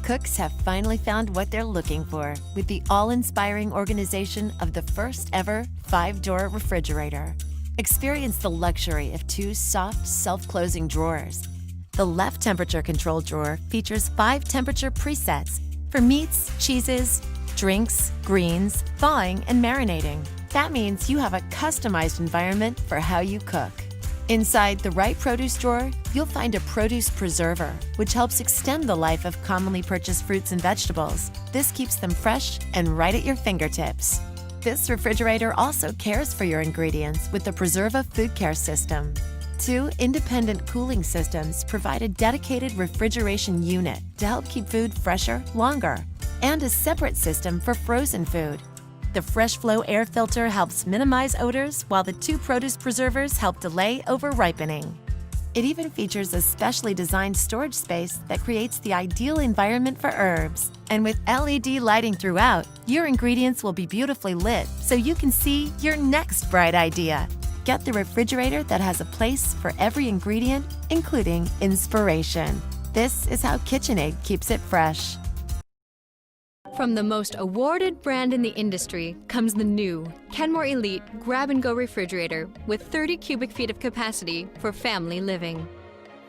Cooks have finally found what they're looking for with the all-inspiring organization of the first ever 5-door refrigerator. Experience the luxury of 2 soft, self-closing drawers. The left temperature control drawer features 5 temperature presets for meats, cheeses, drinks, greens, thawing, and marinating. That means you have a customized environment for how you cook. Inside the right produce drawer, you'll find a produce preserver, which helps extend the life of commonly purchased fruits and vegetables. This keeps them fresh and right at your fingertips. This refrigerator also cares for your ingredients with the Preserva food care system. 2 independent cooling systems provide a dedicated refrigeration unit to help keep food fresher longer, and a separate system for frozen food. The Fresh Flow air filter helps minimize odors, while the 2 produce preservers help delay over-ripening. It even features a specially designed storage space that creates the ideal environment for herbs. And with LED lighting throughout, your ingredients will be beautifully lit so you can see your next bright idea. Get the refrigerator that has a place for every ingredient, including inspiration. This is how KitchenAid keeps it fresh. From the most awarded brand in the industry comes the new Kenmore Elite Grab-and-Go refrigerator with 30 cubic feet of capacity for family living.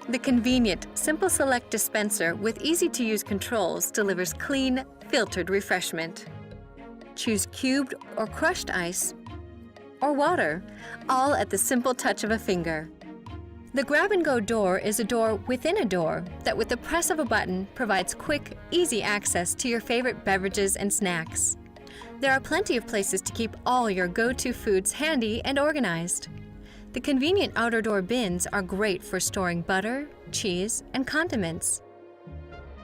The convenient Simple Select dispenser with easy-to-use controls delivers clean, filtered refreshment. Choose cubed or crushed ice or water, all at the simple touch of a finger. The Grab-and-Go door is a door within a door that, with the press of a button, provides quick, easy access to your favorite beverages and snacks. There are plenty of places to keep all your go-to foods handy and organized. The convenient outer door bins are great for storing butter, cheese, and condiments.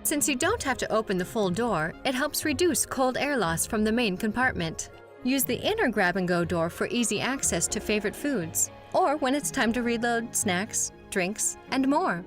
Since you don't have to open the full door, it helps reduce cold air loss from the main compartment. Use the inner Grab-and-Go door for easy access to favorite foods, or when it's time to reload snacks, drinks, and more.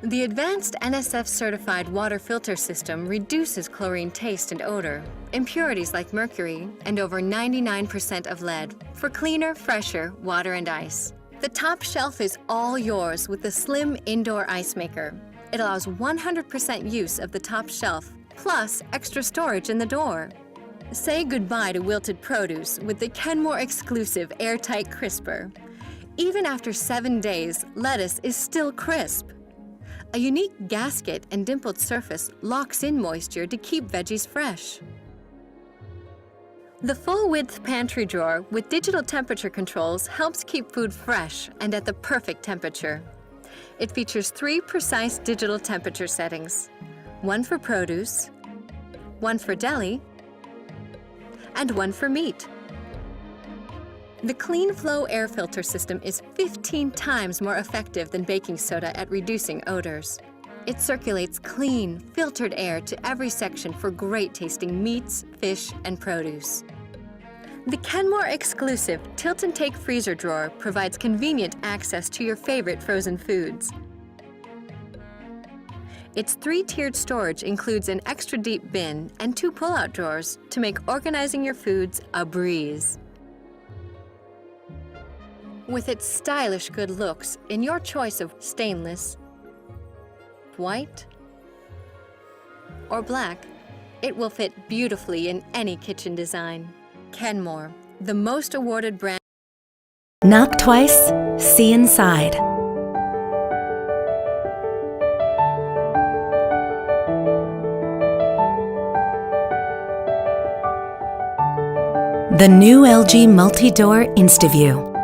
The advanced NSF-certified water filter system reduces chlorine taste and odor, impurities like mercury, and over 99% of lead for cleaner, fresher water and ice. The top shelf is all yours with the slim indoor ice maker. It allows 100% use of the top shelf, plus extra storage in the door. Say goodbye to wilted produce with the Kenmore exclusive airtight crisper. Even after 7 days, lettuce is still crisp. A unique gasket and dimpled surface locks in moisture to keep veggies fresh. The full-width pantry drawer with digital temperature controls helps keep food fresh and at the perfect temperature. It features 3 precise digital temperature settings, 1 for produce, 1 for deli, and 1 for meat. The Clean Flow air filter system is 15 times more effective than baking soda at reducing odors. It circulates clean, filtered air to every section for great-tasting meats, fish, and produce. The Kenmore exclusive Tilt and Take freezer drawer provides convenient access to your favorite frozen foods. Its 3-tiered storage includes an extra deep bin and 2 pull-out drawers to make organizing your foods a breeze. With its stylish good looks in your choice of stainless, white, or black, it will fit beautifully in any kitchen design. Kenmore, the most awarded brand. Knock twice, see inside. The new LG multi-door InstaView.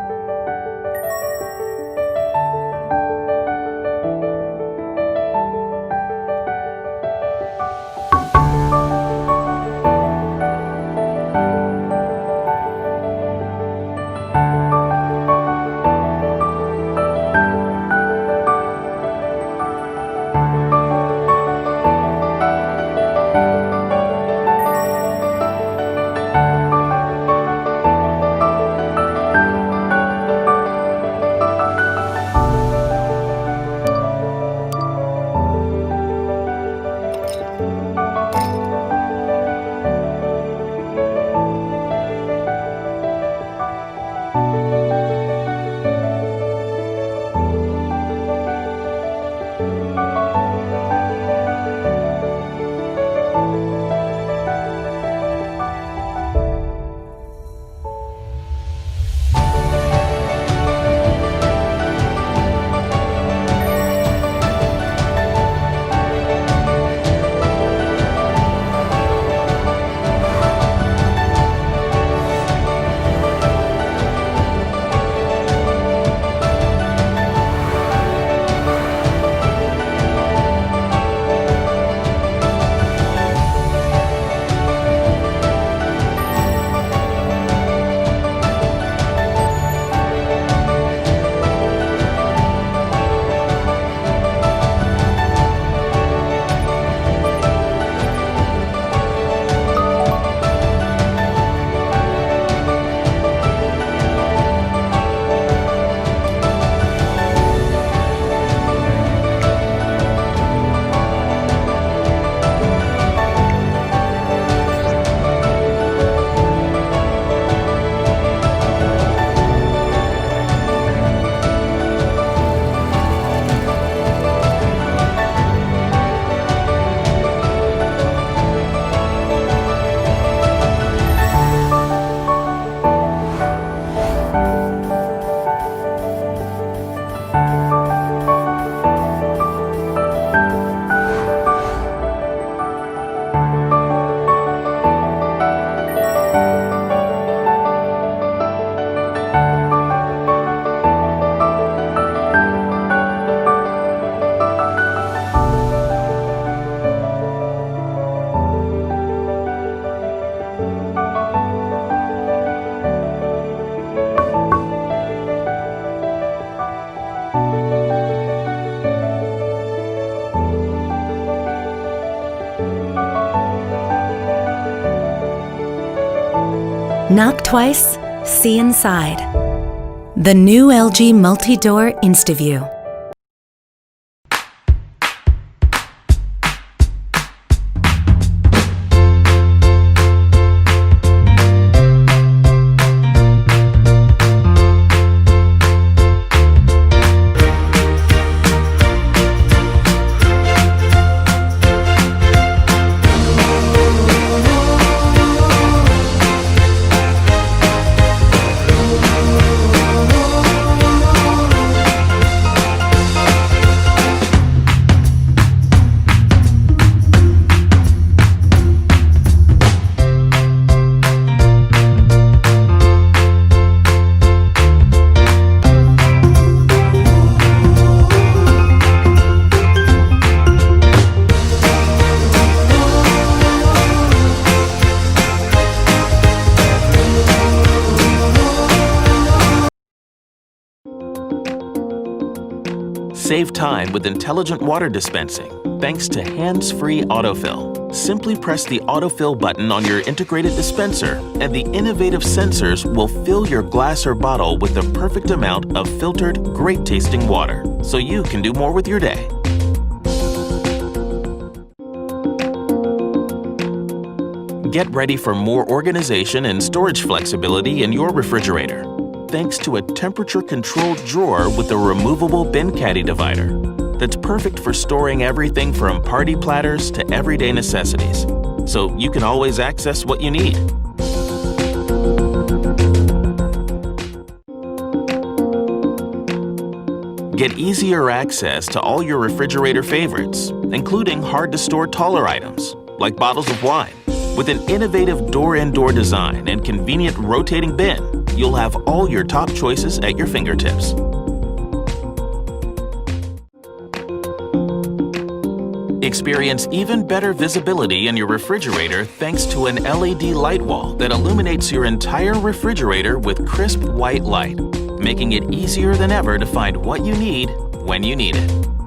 Knock twice, see inside. The new LG Multi-Door InstaView. Save time with intelligent water dispensing thanks to hands-free autofill. Simply press the autofill button on your integrated dispenser and the innovative sensors will fill your glass or bottle with the perfect amount of filtered, great-tasting water so you can do more with your day. Get ready for more organization and storage flexibility in your refrigerator, thanks to a temperature-controlled drawer with a removable bin caddy divider that's perfect for storing everything from party platters to everyday necessities, so you can always access what you need. Get easier access to all your refrigerator favorites, including hard-to-store taller items, like bottles of wine. With an innovative door-in-door design and convenient rotating bin, you'll have all your top choices at your fingertips. Experience even better visibility in your refrigerator thanks to an LED light wall that illuminates your entire refrigerator with crisp white light, making it easier than ever to find what you need when you need it.